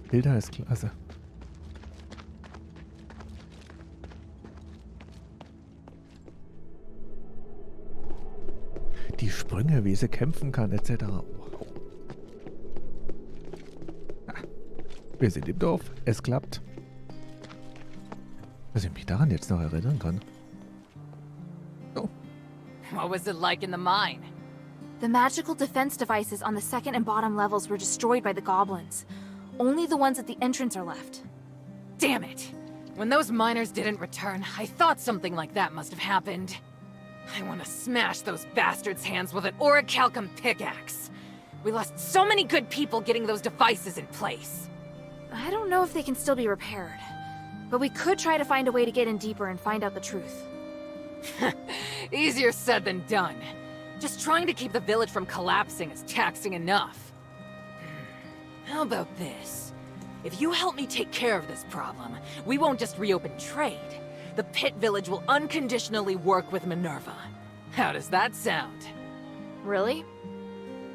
Bilder ist klasse. Die Sprünge, wie sie kämpfen kann, etc. Wow. Wir sind im Dorf. Es klappt. Dass ich mich daran jetzt noch erinnern kann. Oh. What was it like in the mine? The magical defense devices on the second and bottom levels were destroyed by the goblins. Only the ones at the entrance are left. Damn it! When those miners didn't return, I thought something like that must have happened. I want to smash those bastards' hands with an orichalcum pickaxe. We lost so many good people getting those devices in place. I don't know if they can still be repaired. But we could try to find a way to get in deeper and find out the truth. Easier said than done. Just trying to keep the village from collapsing is taxing enough. How about this? If you help me take care of this problem, we won't just reopen trade. The Pit Village will unconditionally work with Minerva. How does that sound? Really?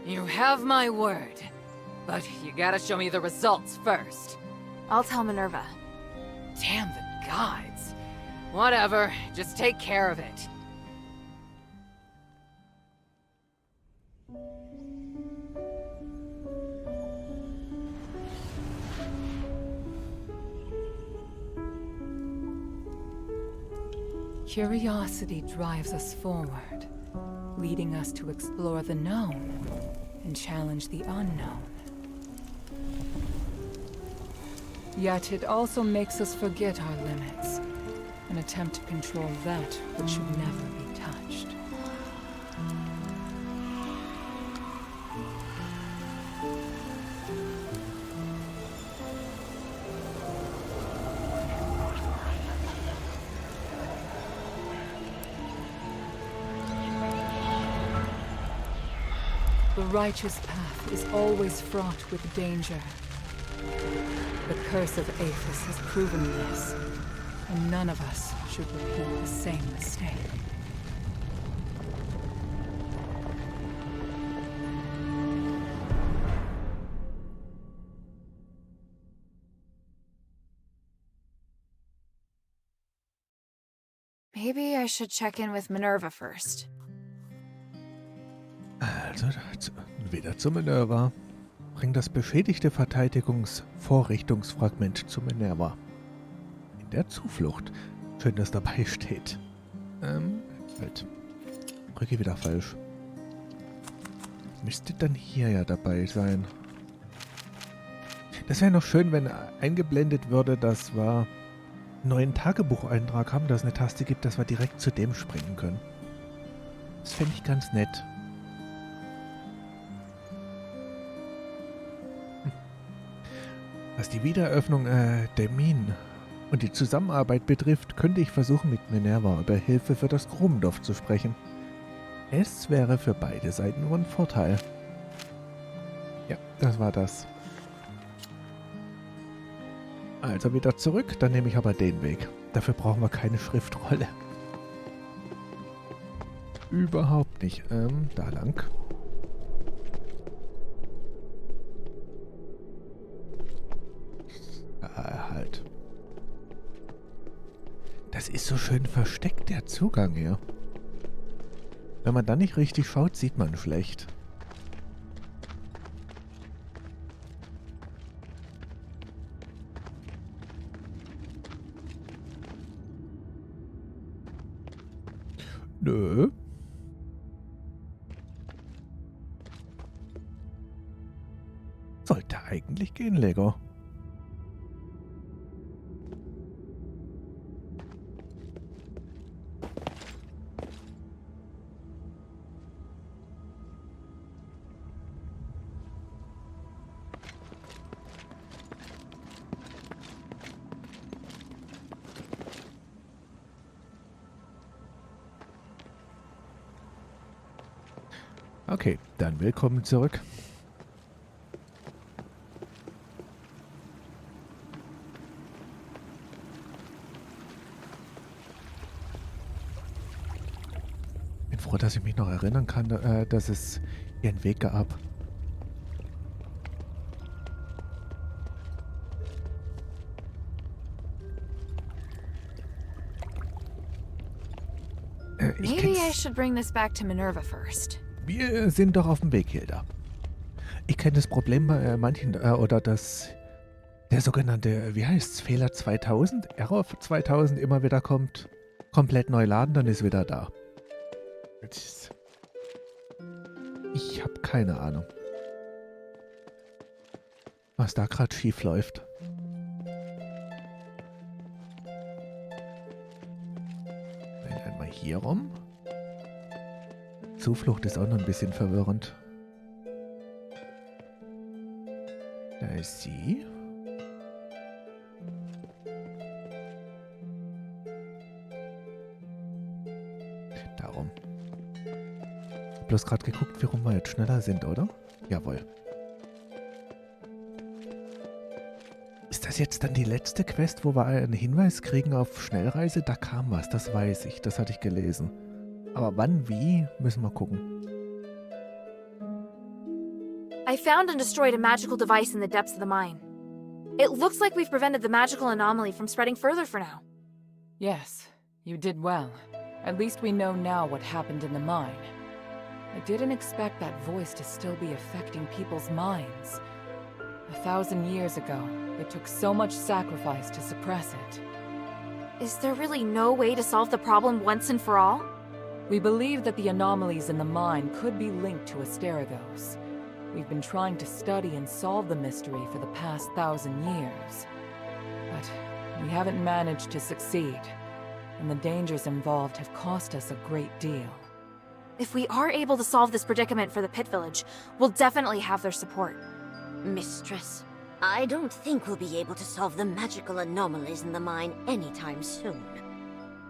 You have my word. But you gotta show me the results first. I'll tell Minerva. Damn the gods. Whatever, just take care of it. Curiosity drives us forward, leading us to explore the known and challenge the unknown. Yet it also makes us forget our limits and attempt to control that which should never be touched. The righteous path is always fraught with danger. The curse of Aphis has proven this, and none of us should repeat the same mistake. Maybe I should check in with Minerva first. Also, wieder zu Minerva. Bring das beschädigte Verteidigungsvorrichtungsfragment zu Minerva. In der Zuflucht. Schön, dass dabei steht. Halt. Drücke wieder falsch. Müsste dann hier ja dabei sein. Das wäre noch schön, wenn eingeblendet würde, dass wir einen neuen Tagebucheintrag haben, dass es eine Taste gibt, dass wir direkt zu dem springen können. Das fände ich ganz nett. Was die Wiedereröffnung der Minen und die Zusammenarbeit betrifft, könnte ich versuchen, mit Minerva über Hilfe für das Grubendorf zu sprechen. Es wäre für beide Seiten nur ein Vorteil. Ja, das war das. Also wieder zurück, dann nehme ich aber den Weg. Dafür brauchen wir keine Schriftrolle. Überhaupt nicht. Da lang. Halt. Das ist so schön versteckt, der Zugang hier. Wenn man da nicht richtig schaut, sieht man schlecht. Nö. Sollte eigentlich gehen, Lego. Okay, dann willkommen zurück. Bin froh, dass ich mich noch erinnern kann, dass es hier einen Weg gab. Ich Maybe I kenn's. should bring this back to Minerva first. Wir sind doch auf dem Weg, Hilda. Ich kenne das Problem bei manchen, oder der sogenannte, wie heißt's, Fehler 2000, Error 2000 immer wieder kommt. Komplett neu laden, dann ist wieder da. Ich habe keine Ahnung, was da gerade schief läuft. Dann einmal hier rum. Zuflucht ist auch noch ein bisschen verwirrend. Da ist sie. Darum. Bloß gerade geguckt, warum wir jetzt schneller sind, oder? Jawohl. Ist das jetzt dann die letzte Quest, wo wir einen Hinweis kriegen auf Schnellreise? Da kam was, das weiß ich. Das hatte ich gelesen. Aber wann, wie, müssen wir gucken. I found and destroyed a magical device in the depths of the mine. It looks like we've prevented the magical anomaly from spreading further for now. Yes, you did well. At least we know now what happened in the mine. I didn't expect that voice to still be affecting people's minds. 1,000 years ago, it took so much sacrifice to suppress it. Is there really no way to solve the problem once and for all? We believe that the anomalies in the mine could be linked to Asterigos. We've been trying to study and solve the mystery for the past 1,000 years. But we haven't managed to succeed, and the dangers involved have cost us a great deal. If we are able to solve this predicament for the Pit Village, we'll definitely have their support. Mistress, I don't think we'll be able to solve the magical anomalies in the mine anytime soon.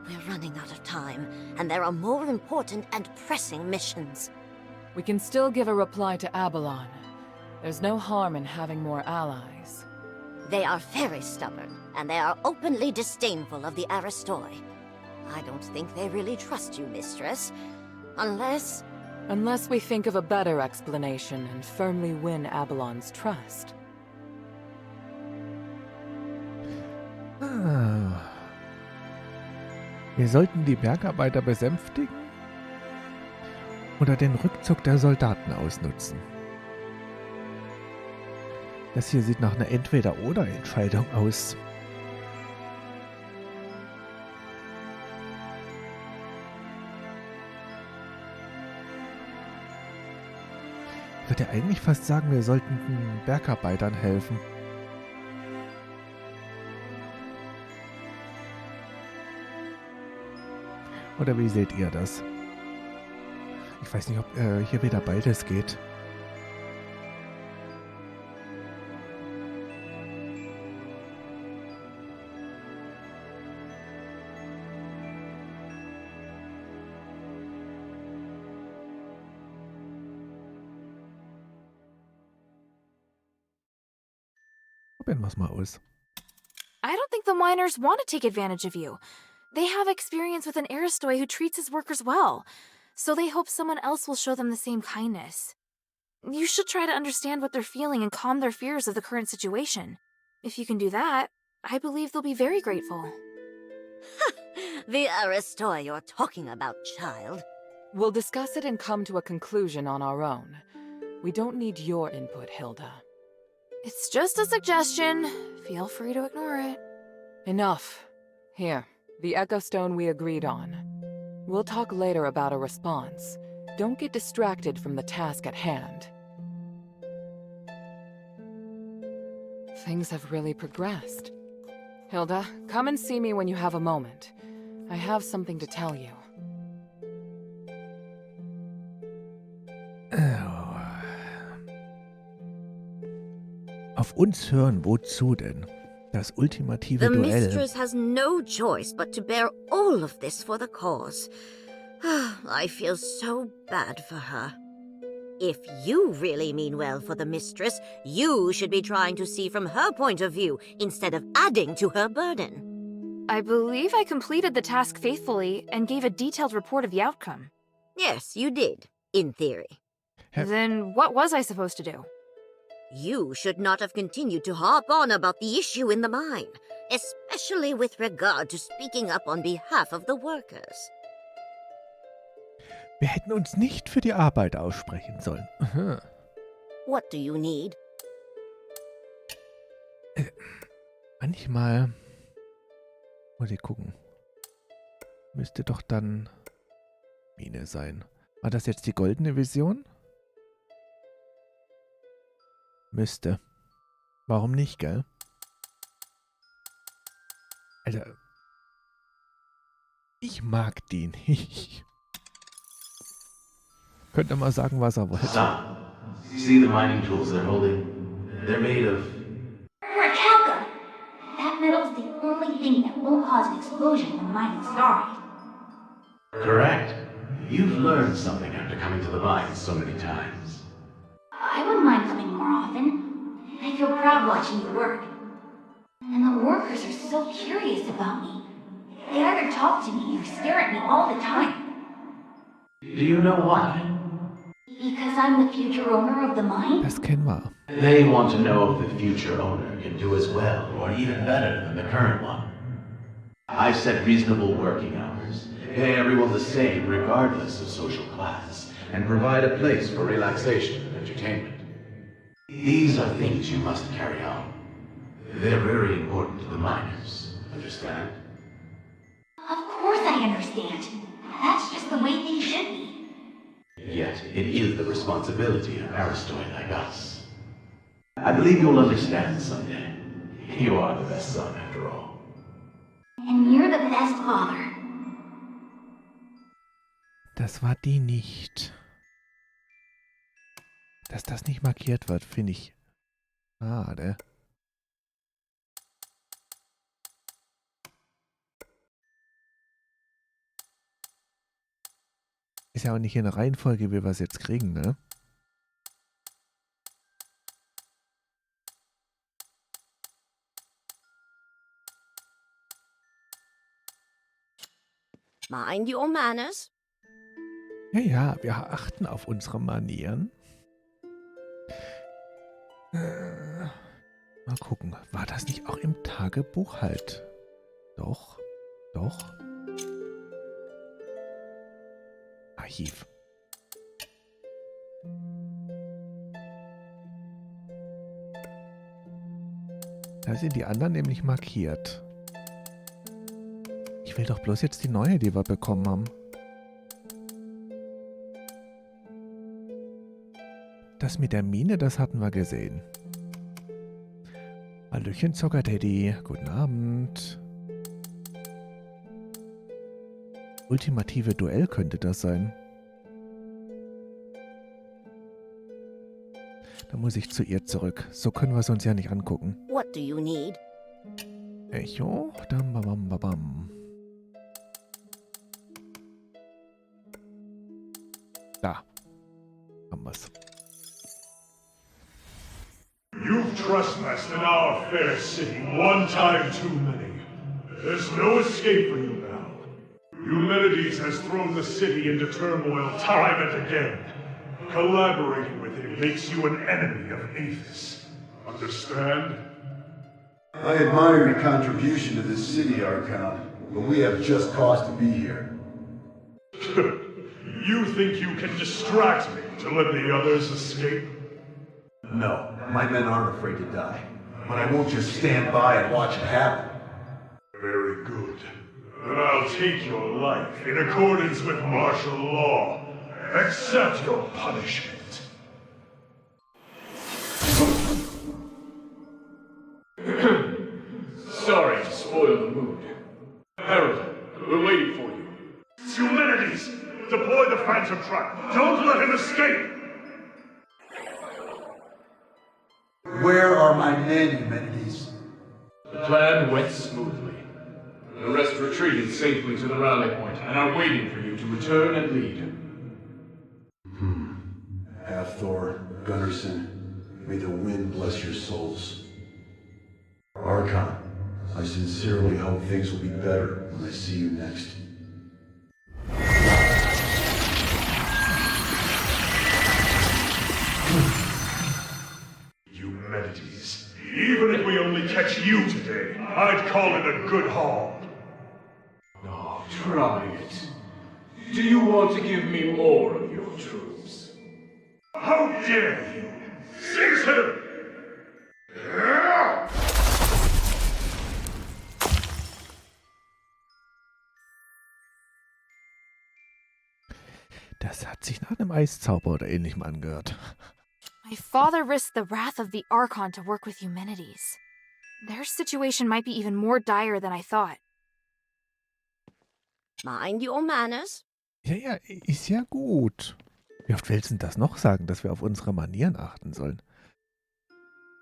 We're running out of time, and there are more important and pressing missions. We can still give a reply to Abalon. There's no harm in having more allies. They are very stubborn, and they are openly disdainful of the Aristoi. I don't think they really trust you, Mistress. Unless Unless we think of a better explanation and firmly win Abalon's trust. Ah. Wir sollten die Bergarbeiter besänftigen oder den Rückzug der Soldaten ausnutzen. Das hier sieht nach einer Entweder-oder-Entscheidung aus. Ich würde eigentlich fast sagen, wir sollten den Bergarbeitern helfen. Oder wie seht ihr das? Ich weiß nicht, ob hier wieder beides geht. Probieren wir es mal aus. I don't think the miners want to take advantage of you. They have experience with an Aristoi who treats his workers well, so they hope someone else will show them the same kindness. You should try to understand what they're feeling and calm their fears of the current situation. If you can do that, I believe they'll be very grateful. the Aristoi you're talking about, child. We'll discuss it and come to a conclusion on our own. We don't need your input, Hilda. It's just a suggestion. Feel free to ignore it. Enough. Here, the Echo Stone we agreed on. We'll talk later about a response. Don't get distracted from the task at hand. Things have really progressed. Hilda, come and see me when you have a moment. I have something to tell you. Auf uns hören, wozu denn? Das ultimative The Duell. mistress has no choice but to bear all of this for the cause. I feel so bad for her. If you really mean well for the mistress, you should be trying to see from her point of view instead of adding to her burden. I believe I completed the task faithfully and gave a detailed report of the outcome. Yes, you did, in theory. Then what was I supposed to do? You should not have continued to harp on about the issue in the mine, especially with regard to speaking up on behalf of the workers. Wir hätten uns nicht für die Arbeit aussprechen sollen. Aha. What do you need? Manchmal... Muss ich gucken. Müsste doch dann Mine sein. War das jetzt die goldene Vision? Müsste. Warum nicht, gell? Also, ich mag die nicht. Könnte mal sagen, was er wollte. Son, see the mining tools they're holding? They're made of... Rakelka! That metal's the only thing that won't cause an explosion when mining started. Correct. You've learned something after coming to the mines so many times. I wouldn't mind coming more often. I feel proud watching you work. And the workers are so curious about me. They either talk to me or stare at me all the time. Do you know why? Because I'm the future owner of the mine? Das kennen wir. They want to know if the future owner can do as well or even better than the current one. I've set reasonable working hours, pay everyone the same regardless of social class, and provide a place for relaxation and entertainment. These are things you must carry on. They're very important to the miners, understand? Of course I understand. That's just the way things should be. Yet, it is the responsibility of Aristoi like us. I believe you'll understand someday. You are the best son, after all. And you're the best father. Das war die nicht. Dass das nicht markiert wird, finde ich schade. Ist ja auch nicht in der Reihenfolge, wie wir es jetzt kriegen, ne? Mind your manners. Ja, ja, wir achten auf unsere Manieren. Mal gucken, war das nicht auch im Tagebuch halt? Doch, doch. Archiv. Da sind die anderen nämlich markiert. Ich will doch bloß jetzt die neue, die wir bekommen haben. Das mit der Mine, das hatten wir gesehen. Hallöchen, Zocker-Teddy. Guten Abend. Ultimative Duell könnte das sein. Da muss ich zu ihr zurück. So können wir es uns ja nicht angucken. What do you need? Echo? Dam, bam, bam, bam. Da. Haben wir's. You've trespassed in our fair city one time too many. There's no escape for you now. Eumenides has thrown the city into turmoil time and again. Collaborating with him makes you an enemy of Aethys. Understand? I admire your contribution to this city, Archon, but we have just cause to be here. You think you can distract me to let the others escape? No, my men aren't afraid to die. But I won't just stand by and watch it happen. Very good. Then I'll take your life in accordance with martial law. Accept your punishment. Sorry to spoil the mood. Harold, we're waiting for you. Eumenides! Deploy the Phantom Trap! Don't let him escape! Where are my men, Eumenides? The plan went smoothly. The rest retreated safely to the rally point and are waiting for you to return and lead. Hathor, Gunnarsson, may the wind bless your souls. Archon, I sincerely hope things will be better when I see you next. Eumenides, even if we only catch you today, I'd call it a good haul. Oh, try it. Do you want to give me more of your troops? How dare you! Seize him! Das hat sich nach einem Eiszauber oder ähnlichem angehört. My father risked the wrath of the Archon to work with humanities. Their situation might be even more dire than I thought. Mind your manners. Ja, ist ja gut. Wie oft willst du das noch sagen, dass wir auf unsere Manieren achten sollen?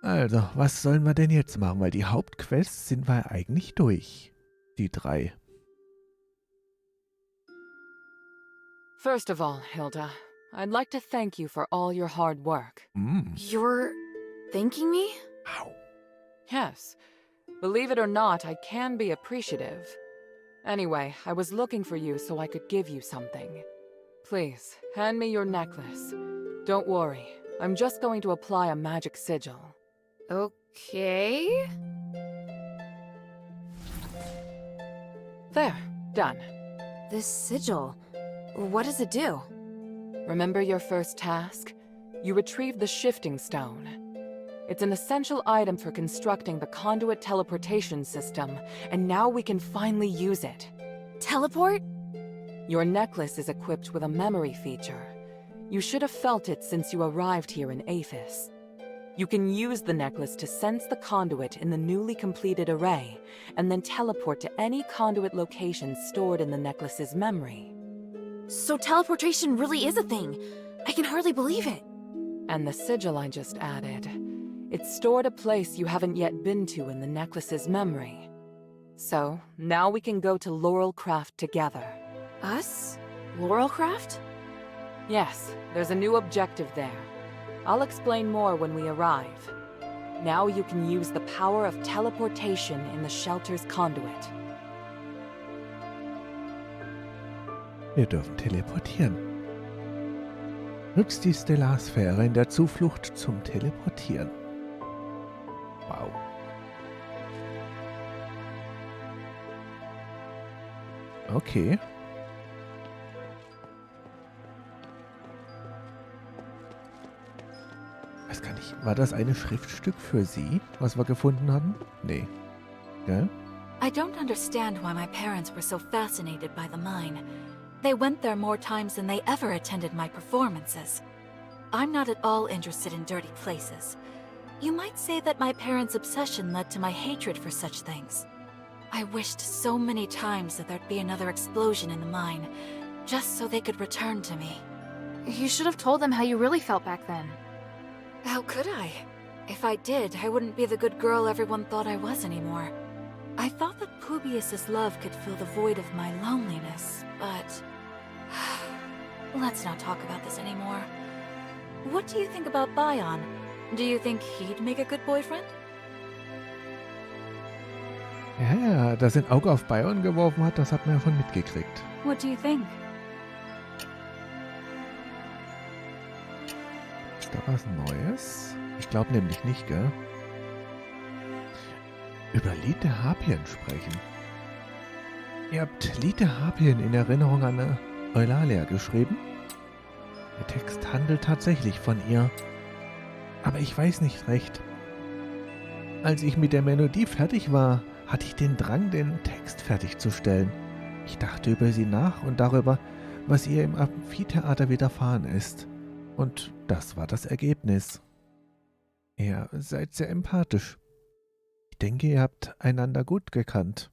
Also, was sollen wir denn jetzt machen? Weil die Hauptquests sind wir eigentlich durch. Die 3. First of all, Hilda, I'd like to thank you for all your hard work. You're thanking me? Au. Yes. Believe it or not, I can be appreciative. Anyway, I was looking for you so I could give you something. Please, hand me your necklace. Don't worry, I'm just going to apply a magic sigil. Okay. There, done. This sigil. What does it do? Remember your first task? You retrieved the shifting stone. It's an essential item for constructing the conduit teleportation system, and now we can finally use it. Teleport? Your necklace is equipped with a memory feature. You should have felt it since you arrived here in Aphis. You can use the necklace to sense the conduit in the newly completed array, and then teleport to any conduit location stored in the necklace's memory. So teleportation really is a thing. I can hardly believe it. And the sigil I just added. It's stored a place you haven't yet been to in the necklace's memory. So, now we can go to Laurelcraft together. Us? Laurelcraft? Yes, there's a new objective there. I'll explain more when we arrive. Now you can use the power of teleportation in the shelter's conduit. Wir dürfen teleportieren. Nutzt die Stellarsphäre in der Zuflucht zum Teleportieren. Wow. Okay. Weiß gar nicht, war das ein Schriftstück für sie, was wir gefunden hatten? Nee. Gell? I don't understand why my parents were so fascinated by the mine. They went there more times than they ever attended my performances. I'm not at all interested in dirty places. You might say that my parents' obsession led to my hatred for such things. I wished so many times that there'd be another explosion in the mine, just so they could return to me. You should have told them how you really felt back then. How could I? If I did, I wouldn't be the good girl everyone thought I was anymore. I thought that Publius's love could fill the void of my loneliness, but... Let's not talk about this anymore. What do you think about Bion? Do you think he'd make a good boyfriend? Ja, dass er ein Auge auf Bion geworfen hat, das hat man ja von mitgekriegt. What do you think? Ist da was Neues? Ich glaube nämlich nicht, gell? Über Lite Harpien sprechen. Ihr habt Lite Harpien in Erinnerung an Eulalia geschrieben? Der Text handelt tatsächlich von ihr. Aber ich weiß nicht recht. Als ich mit der Melodie fertig war, hatte ich den Drang, den Text fertigzustellen. Ich dachte über sie nach und darüber, was ihr im Amphitheater widerfahren ist. Und das war das Ergebnis. Ihr seid sehr empathisch. Ich denke, ihr habt einander gut gekannt.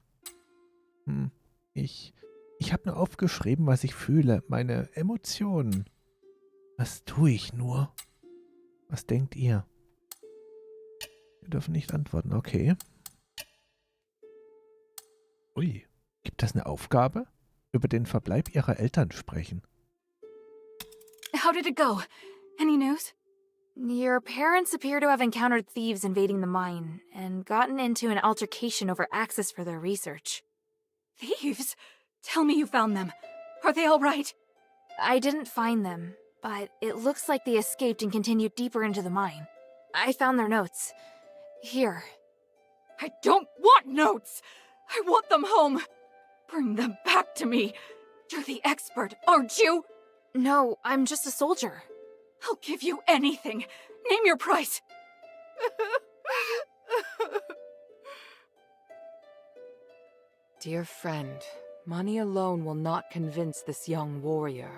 Ich habe nur aufgeschrieben, was ich fühle, meine Emotionen. Was tue ich nur? Was denkt ihr? Wir dürfen nicht antworten, okay. Ui, gibt es eine Aufgabe? Über den Verbleib ihrer Eltern sprechen. How did it go? Any news? Your parents appear to have encountered thieves invading the mine and gotten into an altercation over access for their research. Thieves? Tell me you found them. Are they all right? I didn't find them, but it looks like they escaped and continued deeper into the mine. I found their notes. Here. I don't want notes! I want them home! Bring them back to me! You're the expert, aren't you? No, I'm just a soldier. I'll give you anything. Name your price. Dear friend, money alone will not convince this young warrior.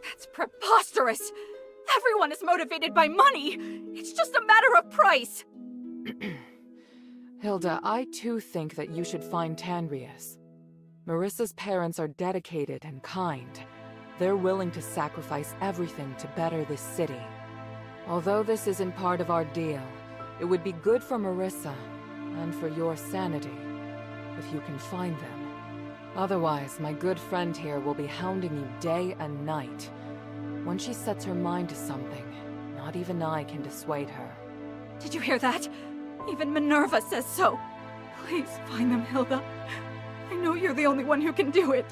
That's preposterous! Everyone is motivated by money! It's just a matter of price! Hilda, I too think that you should find Tanrius. Marissa's parents are dedicated and kind. They're willing to sacrifice everything to better this city. Although this isn't part of our deal, it would be good for Marissa, and for your sanity, if you can find them. Otherwise, my good friend here will be hounding you day and night. When she sets her mind to something, not even I can dissuade her. Did you hear that? Even Minerva says so. Please find them, Hilda. I know you're the only one who can do it.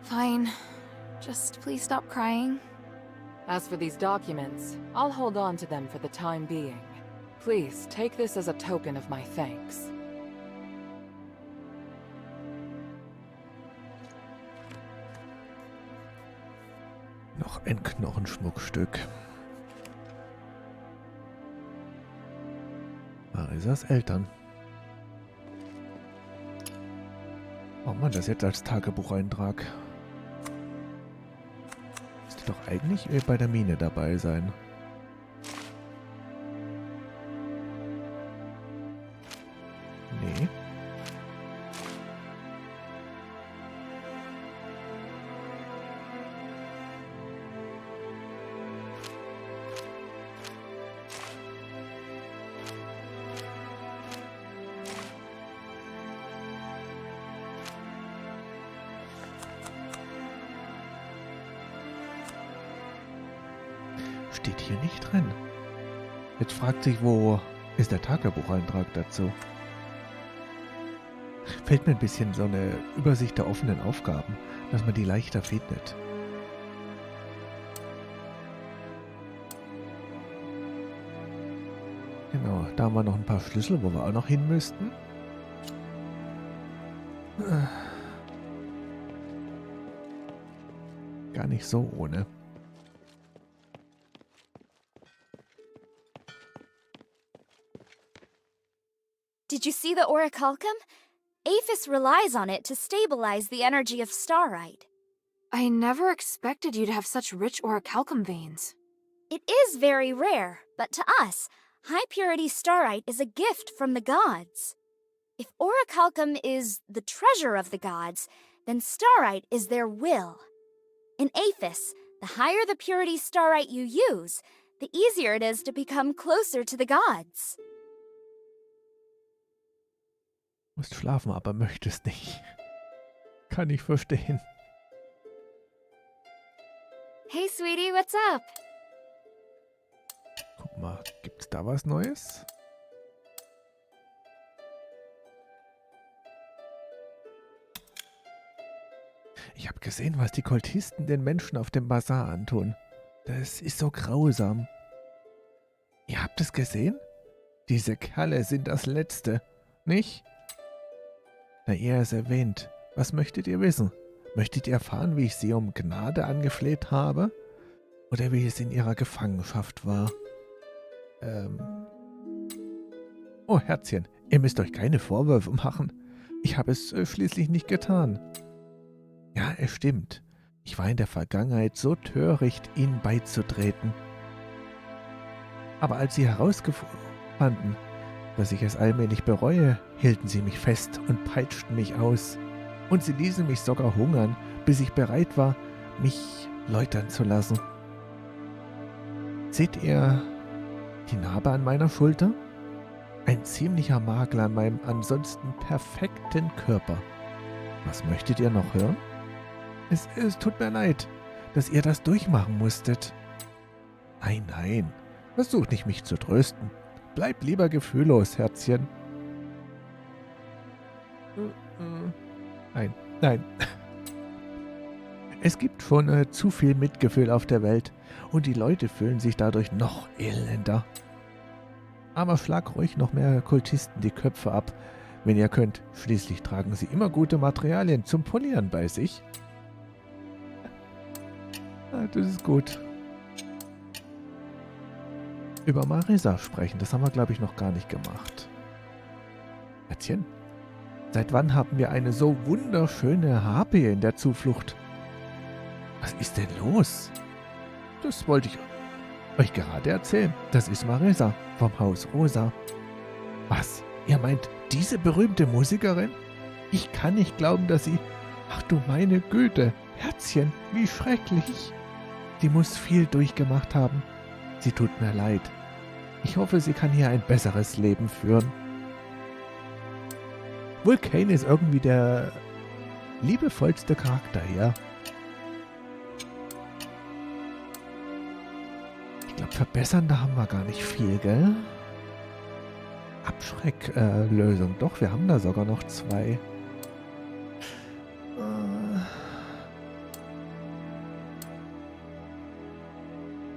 Fine. Just please stop crying. As for these documents, I'll hold on to them for the time being. Please, take this as a token of my thanks. Noch ein Knochenschmuckstück. Marissas Eltern. Warum man das jetzt als Tagebucheintrag? Müsste doch eigentlich bei der Mine dabei sein. Nee. Steht hier nicht drin. Jetzt fragt sich, wo ist der Tagebucheintrag dazu? Fällt mir ein bisschen so eine Übersicht der offenen Aufgaben, dass man die leichter findet. Genau, da haben wir noch ein paar Schlüssel, wo wir auch noch hin müssten. Gar nicht so ohne. Did you see the orichalcum? Aphis relies on it to stabilize the energy of starite. I never expected you to have such rich orichalcum veins. It is very rare, but to us, high-purity starite is a gift from the gods. If orichalcum is the treasure of the gods, then starite is their will. In Aphis, the higher the purity starite you use, the easier it is to become closer to the gods. Musst schlafen, aber möchtest nicht. Kann ich verstehen. Hey, sweetie, what's up? Guck mal, gibt's da was Neues? Ich habe gesehen, was die Kultisten den Menschen auf dem Bazar antun. Das ist so grausam. Ihr habt es gesehen? Diese Kerle sind das Letzte, nicht? Na, ihr es erwähnt. Was möchtet ihr wissen? Möchtet ihr erfahren, wie ich sie um Gnade angefleht habe? Oder wie es in ihrer Gefangenschaft war? Oh, Herzchen, ihr müsst euch keine Vorwürfe machen. Ich habe es schließlich nicht getan. Ja, es stimmt. Ich war in der Vergangenheit so töricht, ihnen beizutreten. Aber als sie herausfanden, dass ich es allmählich bereue, hielten sie mich fest und peitschten mich aus. Und sie ließen mich sogar hungern, bis ich bereit war, mich läutern zu lassen. Seht ihr die Narbe an meiner Schulter? Ein ziemlicher Makel an meinem ansonsten perfekten Körper. Was möchtet ihr noch hören? Es tut mir leid, dass ihr das durchmachen musstet. Nein, nein, versucht nicht, mich zu trösten. Bleib lieber gefühllos, Herzchen. Nein, nein. Es gibt schon zu viel Mitgefühl auf der Welt und die Leute fühlen sich dadurch noch elender. Aber schlag ruhig noch mehr Kultisten die Köpfe ab, wenn ihr könnt. Schließlich tragen sie immer gute Materialien zum Polieren bei sich. Das ist gut. Über Marisa sprechen, das haben wir, glaube ich, noch gar nicht gemacht. Herzchen, seit wann haben wir eine so wunderschöne Harpie in der Zuflucht? Was ist denn los? Das wollte ich euch gerade erzählen. Das ist Marisa vom Haus Rosa. Was? Ihr meint diese berühmte Musikerin? Ich kann nicht glauben, dass sie... Ach du meine Güte, Herzchen, wie schrecklich. Sie muss viel durchgemacht haben. Sie tut mir leid. Ich hoffe, sie kann hier ein besseres Leben führen. Vulcane ist irgendwie der liebevollste Charakter hier. Ich glaube, verbessern, da haben wir gar nicht viel, gell? Abschrecklösung. Doch, wir haben da sogar noch 2.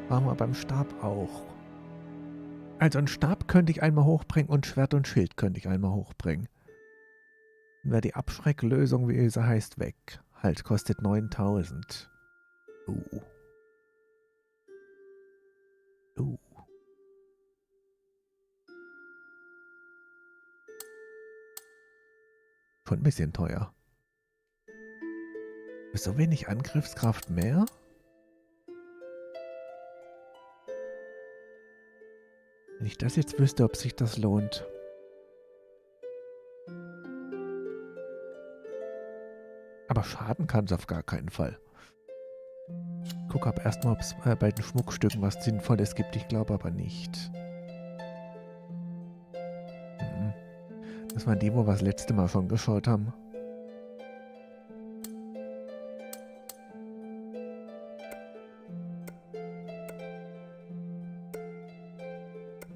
Machen wir beim Stab auch. Also einen Stab könnte ich einmal hochbringen und Schwert und Schild könnte ich einmal hochbringen. Dann wäre die Abschrecklösung, wie sie heißt, weg. Halt, kostet 9000. Schon ein bisschen teuer. Ist so wenig Angriffskraft mehr? Wenn ich das jetzt wüsste, ob sich das lohnt. Aber schaden kann es auf gar keinen Fall. Ich gucke aber erstmal, ob es bei den Schmuckstücken was Sinnvolles gibt. Ich glaube aber nicht. Das waren die, wo wir das letzte Mal schon geschaut haben.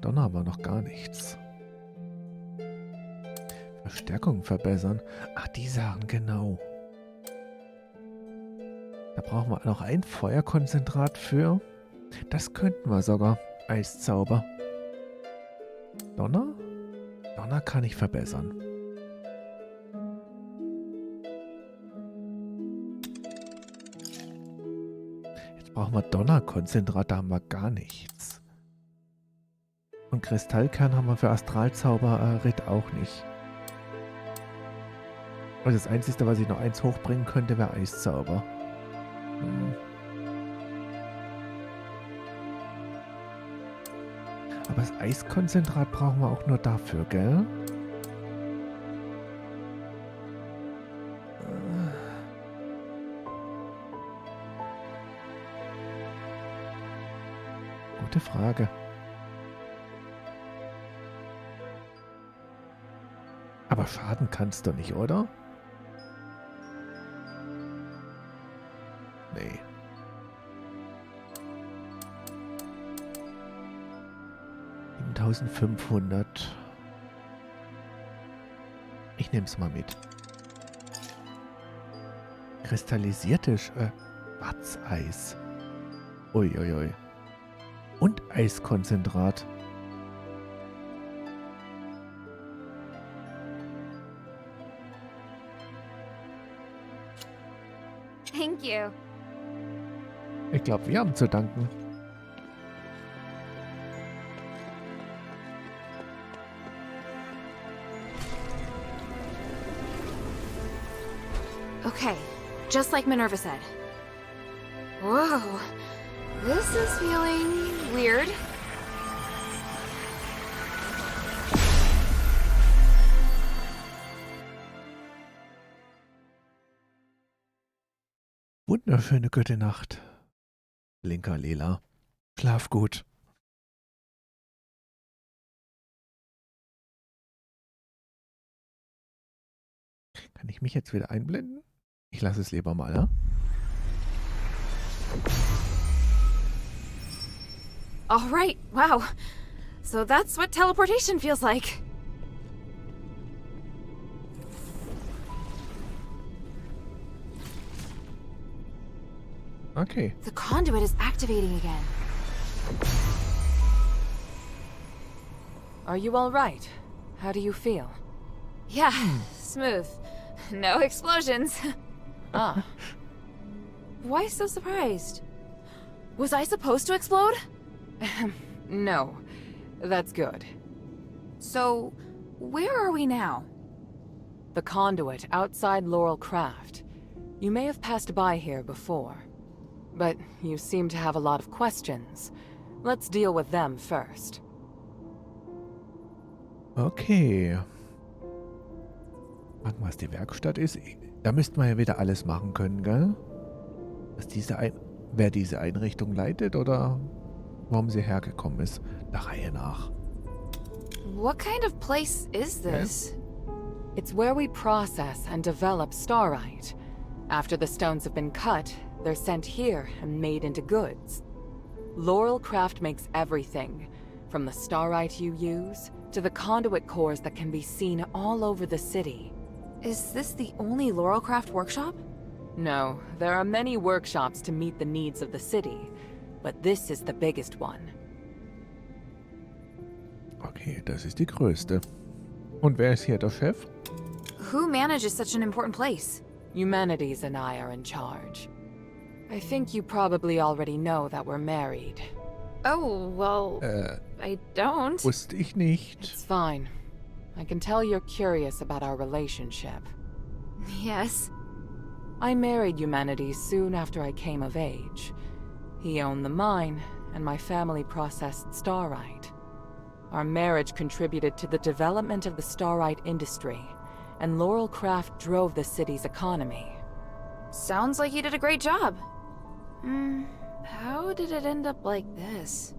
Donner haben wir noch gar nichts. Verstärkung verbessern. Ach, die Sachen, genau. Da brauchen wir noch ein Feuerkonzentrat für. Das könnten wir sogar. Eiszauber. Donner? Donner kann ich verbessern. Jetzt brauchen wir Donnerkonzentrat, da haben wir gar nichts. Und Kristallkern haben wir für Astralzauber Ritt auch nicht. Also das Einzige, was ich noch eins hochbringen könnte, wäre Eiszauber. Aber das Eiskonzentrat brauchen wir auch nur dafür, gell? Gute Frage. Aber schaden kannst du nicht, oder? Nee. $7.500. Ich nehm's mal mit. Kristallisiertes Watzeis. Uiuiui. Und Eiskonzentrat. Thank you. Ich glaube, wir haben zu danken. Okay, just like Minerva said. Whoa, this is feeling weird. Wunderschöne gute Nacht. Linker Lela. Schlaf gut. Kann ich mich jetzt wieder einblenden? Ich lasse es lieber mal, ja? All right, wow. So that's what teleportation feels like. Okay. The conduit is activating again. Are you all right? How do you feel? Yeah, smooth. No explosions. Ah, Why so surprised? Was I supposed to explode? no. That's good. So, where are we now? The conduit outside Laurel Craft. You may have passed by here before. But you seem to have a lot of questions. Let's deal with them first. Okay. Fragen, was die Werkstatt ist. Da müssten wir ja wieder alles machen können, gell? Wer diese Einrichtung leitet oder warum sie hergekommen ist. Der Reihe nach. What kind of place is this? It's where we process and develop starite. After the stones have been cut, they're sent here and made into goods. Laurel Craft makes everything, from the starite you use to the conduit cores that can be seen all over the city. Is this the only Laurelcraft workshop? No, there are many workshops to meet the needs of the city, but this is the biggest one. Okay, das ist die größte. Und wer ist hier der Chef? Who manages such an important place? Humanities and I are in charge. I think you probably already know that we're married. Oh, well, I don't. Wusste ich nicht. It's fine. I can tell you're curious about our relationship. Yes. I married Humanities soon after I came of age. He owned the mine, and my family processed starite. Our marriage contributed to the development of the starite industry, and Laurel Craft drove the city's economy. Sounds like you did a great job. How did it end up like this?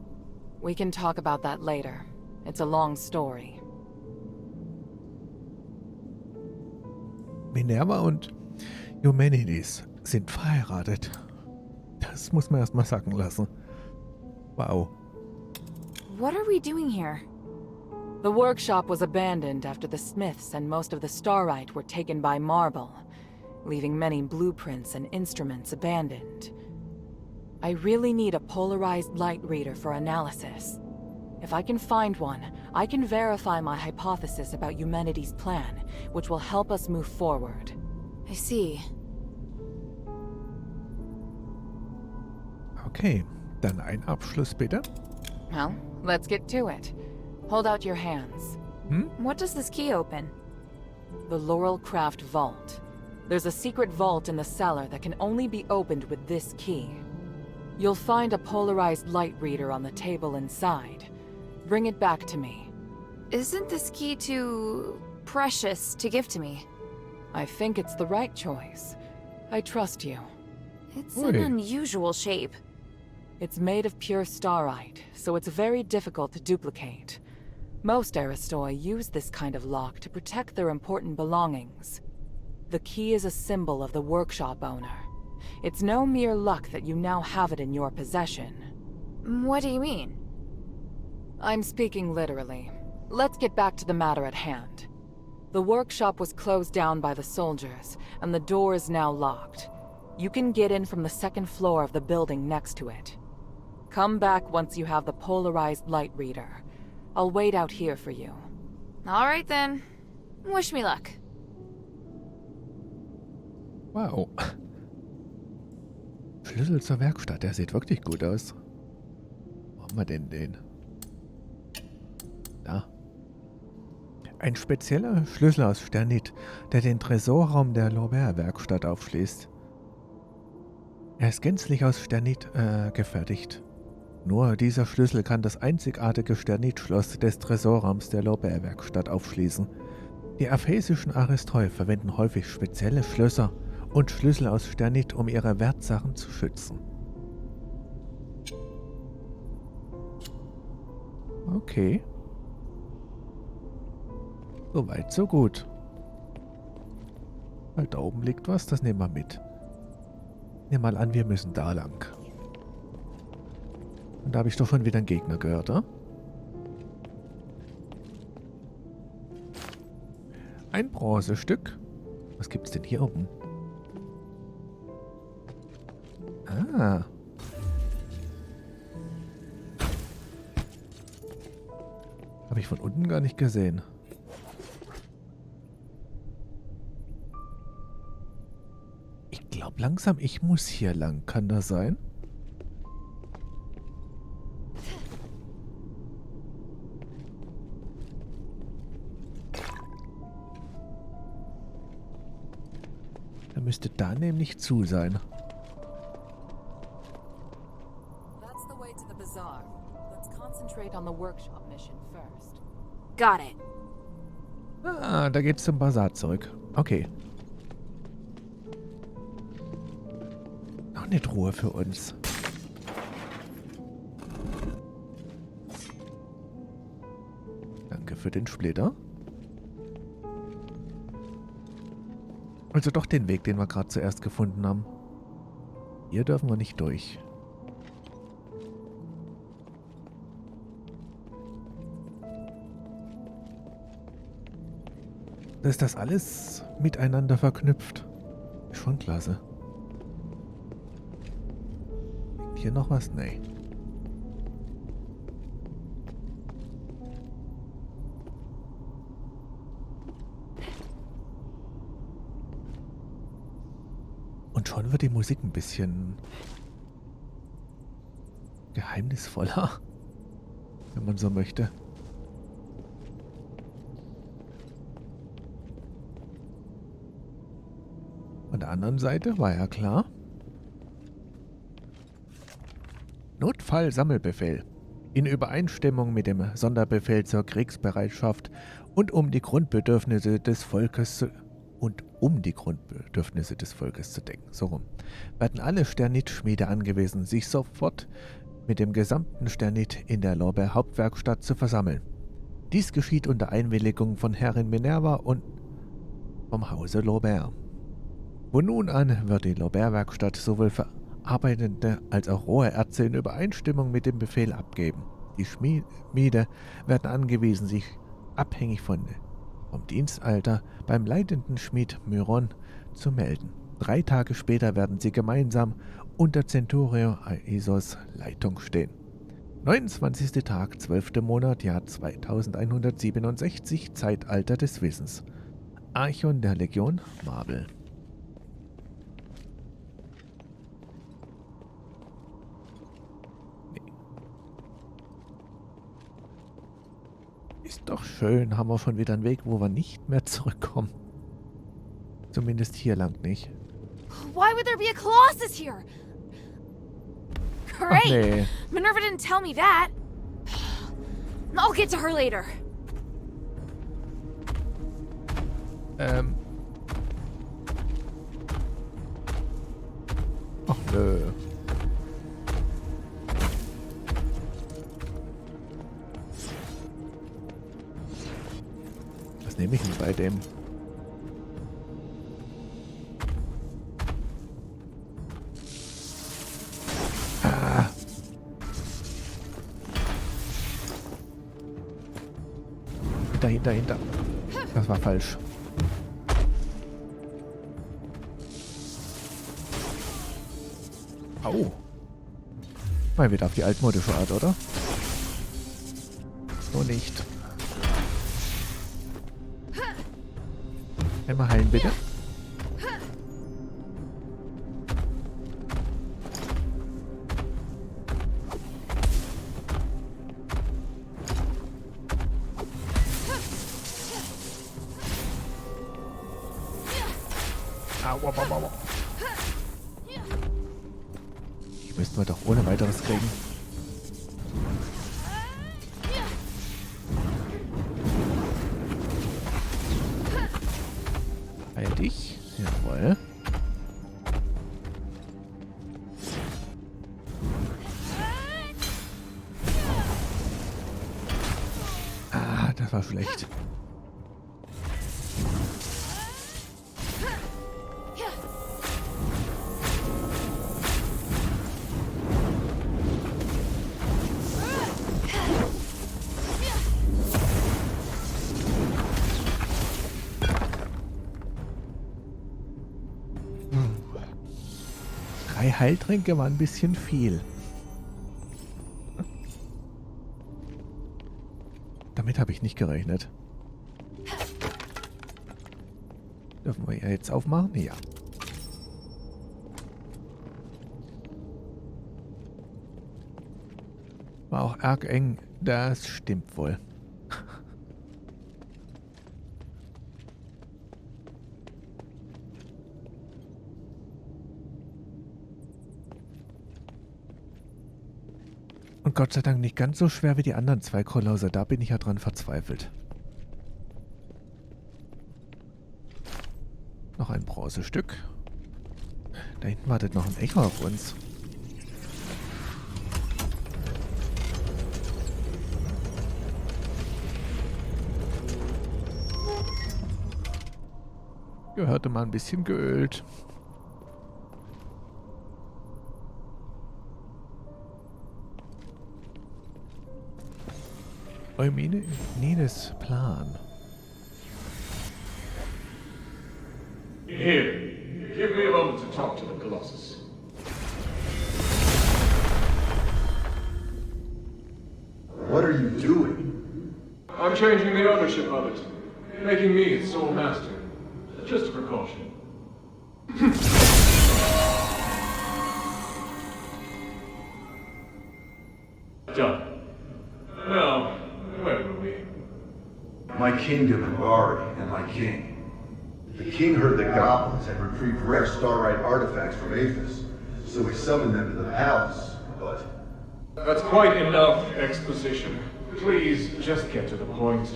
We can talk about that later. It's a long story. Minerva und Humanities sind verheiratet. Das muss man erst mal sacken lassen. Wow. What are we doing here? The workshop was abandoned after the smiths and most of the starite were taken by Marble, leaving many blueprints and instruments abandoned. I really need a polarized light reader for analysis. If I can find one, I can verify my hypothesis about Humanity's plan, which will help us move forward. I see. Okay, dann ein Abschluss bitte. Well, let's get to it. Hold out your hands. What does this key open? The Laurel Craft Vault. There's a secret vault in the cellar that can only be opened with this key. You'll find a polarized light reader on the table inside. Bring it back to me. Isn't this key too precious to give to me? I think it's the right choice. I trust you. It's an unusual shape. It's made of pure starite, so it's very difficult to duplicate. Most Aristoi use this kind of lock to protect their important belongings. The key is a symbol of the workshop owner. It's no mere luck that you now have it in your possession. What do you mean? I'm speaking literally. Let's get back to the matter at hand. The workshop was closed down by the soldiers, and the door is now locked. You can get in from the second floor of the building next to it. Come back once you have the polarized light reader. I'll wait out here for you. All right then. Wish me luck. Wow. Schlüssel zur Werkstatt, der sieht wirklich gut aus. Wo haben wir denn den? Da. Ein spezieller Schlüssel aus Sternit, der den Tresorraum der Lorbeer-Werkstatt aufschließt. Er ist gänzlich aus Sternit gefertigt. Nur dieser Schlüssel kann das einzigartige Sternitschloss des Tresorraums der Lorbeer-Werkstatt aufschließen. Die aphesischen Aristoi verwenden häufig spezielle Schlösser und Schlüssel aus Sternit, um ihre Wertsachen zu schützen. Okay. Soweit, so gut. Halt, da oben liegt was, das nehmen wir mit. Nehmen mal an, wir müssen da lang. Und da habe ich doch schon wieder einen Gegner gehört, oder? Ein Bronzestück. Was gibt's denn hier oben? Ah. Habe ich von unten gar nicht gesehen. Ich glaube langsam, ich muss hier lang. Kann das sein? Da müsste da nämlich zu sein. That's the way to the bazaar. Let's concentrate on the workshop mission first. Got it. Ah, da geht's zum Bazar zurück. Okay. Noch eine Truhe für uns. Danke für den Splitter. Also doch den Weg, den wir gerade zuerst gefunden haben. Hier dürfen wir nicht durch. Ist das alles miteinander verknüpft? Ist schon klasse. Liegt hier noch was? Nee. Und schon wird die Musik ein bisschen geheimnisvoller, wenn man so möchte. Von der anderen Seite war ja klar. Notfallsammelbefehl. In Übereinstimmung mit dem Sonderbefehl zur Kriegsbereitschaft und um die Grundbedürfnisse des Volkes zu decken, so rum, werden alle Sternit-Schmiede angewiesen, sich sofort mit dem gesamten Sternit in der Lorbeer-Hauptwerkstatt zu versammeln. Dies geschieht unter Einwilligung von Herrin Minerva und vom Hause Lorbeer. Von nun an wird die Lorbeer-Werkstatt sowohl verarbeitende als auch rohe Erze in Übereinstimmung mit dem Befehl abgeben. Die Schmiede werden angewiesen, sich abhängig vom Dienstalter beim leitenden Schmied Myron zu melden. 3 Tage später werden sie gemeinsam unter Centurio Aisos Leitung stehen. 29. Tag, 12. Monat, Jahr 2167, Zeitalter des Wissens. Archon der Legion Marvel. Ist doch schön, haben wir schon wieder einen Weg, wo wir nicht mehr zurückkommen. Zumindest hier lang nicht. Why would there be a Colossus here? Great! Ach nee. Minerva didn't tell me that. I'll get to her later. Ach nö. Was nehme ich denn bei dem? Ah. Hinter. Das war falsch. Au. Mal wieder auf die altmodische Art, oder? So nicht. Einmal heilen, bitte. Au. Die müssten wir doch ohne weiteres kriegen. Heil dich. Jawohl. Ah, das war schlecht. Heiltränke war ein bisschen viel. Da Damit habe ich nicht gerechnet. Dürfen wir ja jetzt aufmachen? Ja. War auch arg eng. Das stimmt wohl. Und Gott sei Dank nicht ganz so schwer wie die anderen zwei Kolosser. Da bin ich ja dran verzweifelt. Noch ein Bronzestück. Da hinten wartet noch ein Echo auf uns. Gehörte mal ein bisschen geölt. Eumenides Plan. Here, give me a moment to talk to the Colossus. What are you doing? I'm changing the ownership of it, making me its sole master. Just a precaution. Done. Now, where were we? My kingdom and Bari and my king. The king heard the goblins had retrieved rare Starlight artifacts from Aphis, so he summoned them to the palace, but... That's quite enough exposition. Please, just get to the point.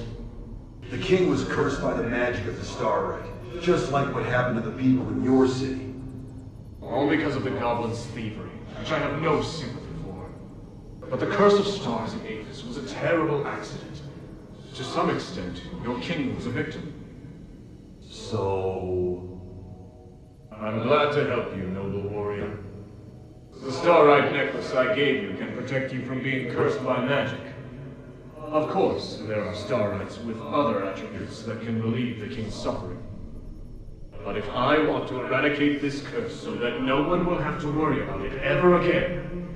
The king was cursed by the magic of the Starlight, just like what happened to the people in your city. All because of the goblins' thievery, which I have no sympathy for. But the curse of stars in Aphis was a terrible accident. To some extent, your king was a victim. So... I'm glad to help you, noble warrior. The Starlight necklace I gave you can protect you from being cursed by magic. Of course, there are Starlights with other attributes that can relieve the king's suffering. But if I want to eradicate this curse so that no one will have to worry about it ever again,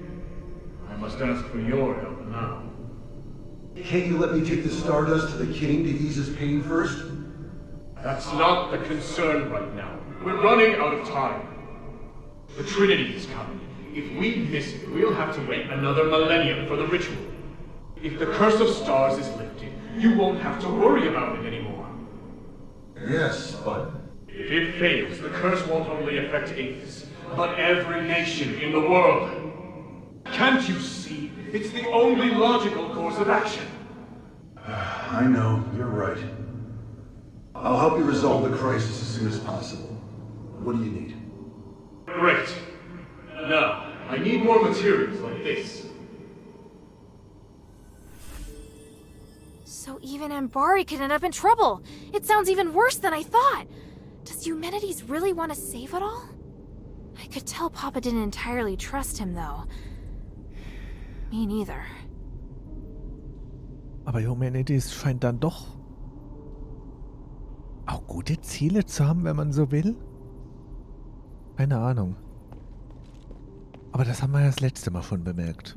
I must ask for your help now. Can't you let me take the Stardust to the king to ease his pain first? That's not the concern right now. We're running out of time. The Trinity is coming. If we miss it, we'll have to wait another millennium for the ritual. If the Curse of Stars is lifted, you won't have to worry about it anymore. Yes, but... If it fails, the curse won't only affect Aphis, but every nation in the world. Can't you see? It's the only logical course of action. I know, you're right. I'll help you resolve the crisis as soon as possible. What do you need? Great. Now, I need more materials like this. So even Ambari could end up in trouble. It sounds even worse than I thought. Does Eumenides really want to save it all? I could tell Papa didn't entirely trust him, though. Me neither. Aber Eumenides scheint dann doch auch gute Ziele zu haben, wenn man so will. Keine Ahnung. Aber das haben wir ja das letzte Mal schon bemerkt.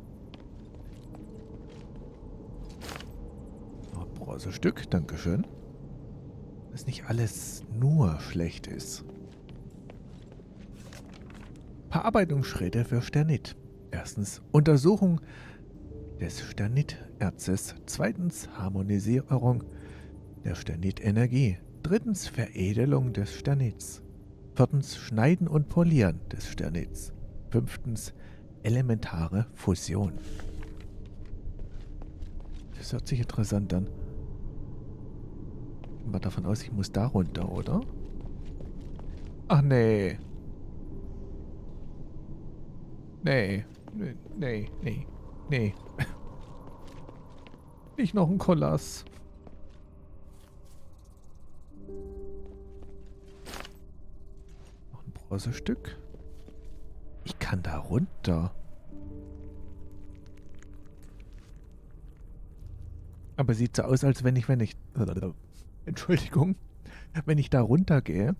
Noch ein Bronzestück, dankeschön. Dass nicht alles nur schlecht ist. Verarbeitungsschritte für Sternit. Erstens Untersuchung des Sterniterzes. Zweitens Harmonisierung der Sternitenergie. Drittens Veredelung des Sternits. Viertens Schneiden und Polieren des Sternits. Fünftens elementare Fusion. Das hört sich interessant an. Gehen wir davon aus, ich muss da runter, oder? Ach nee. Nee. Nee. Nicht noch ein Koloss. Noch ein Bronzestück. Ich kann da runter. Aber sieht so aus, als wenn ich Entschuldigung. Wenn ich da runtergehe,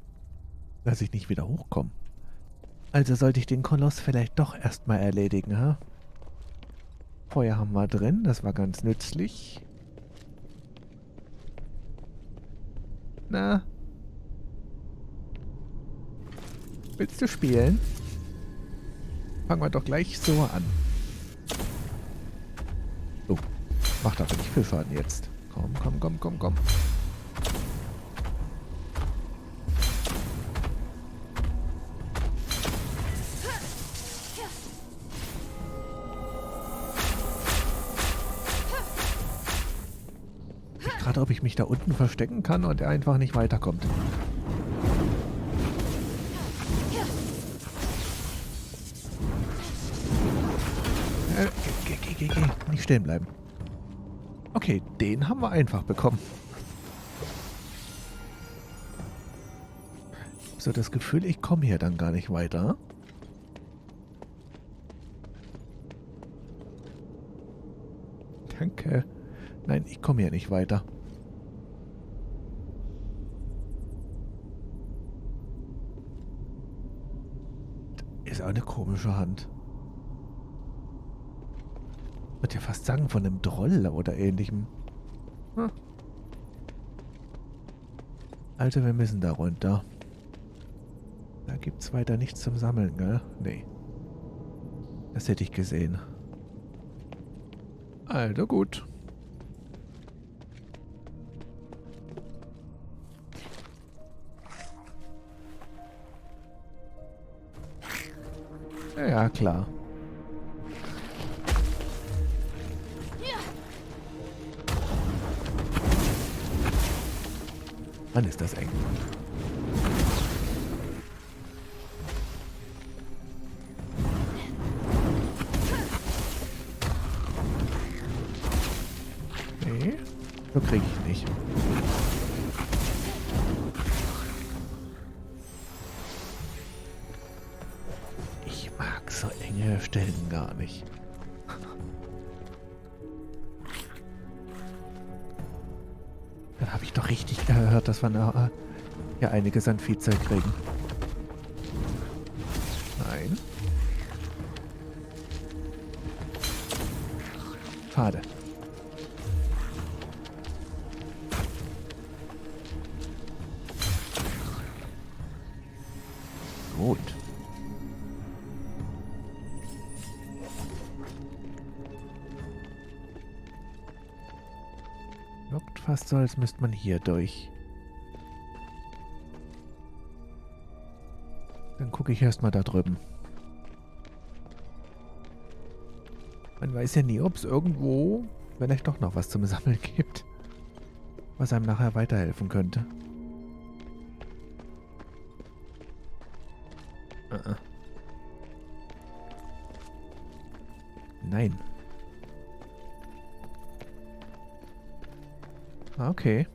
dass ich nicht wieder hochkomme. Also sollte ich den Koloss vielleicht doch erstmal erledigen, ha? Feuer haben wir drin, das war ganz nützlich. Na? Willst du spielen? Fangen wir doch gleich so an. Oh, macht aber nicht viel Schaden jetzt. Komm, komm, komm, komm, komm. Gerade ob ich mich da unten verstecken kann und er einfach nicht weiterkommt. Geh. Nicht stehen bleiben. Okay, den haben wir einfach bekommen. So das Gefühl, ich komme hier dann gar nicht weiter. Danke. Nein, ich komme hier nicht weiter. Ist auch eine komische Hand. Ich würde ja fast sagen von einem Droll oder ähnlichem. Hm. Alter, wir müssen da runter. Da gibt's weiter nichts zum Sammeln, gell? Nee. Das hätte ich gesehen. Also gut. Ja, klar. Mann, ist das eng. Nee, so kriege ich nicht. Ich mag so enge Stellen gar nicht. Dann habe ich doch richtig gehört, dass wir ja einiges an Viehzeug kriegen. Nein. Schade. Gut. Wirkt fast so, als müsste man hier durch. Dann gucke ich erstmal da drüben. Man weiß ja nie, ob es irgendwo vielleicht doch noch was zum Sammeln gibt, was einem nachher weiterhelfen könnte. Nein. Okay.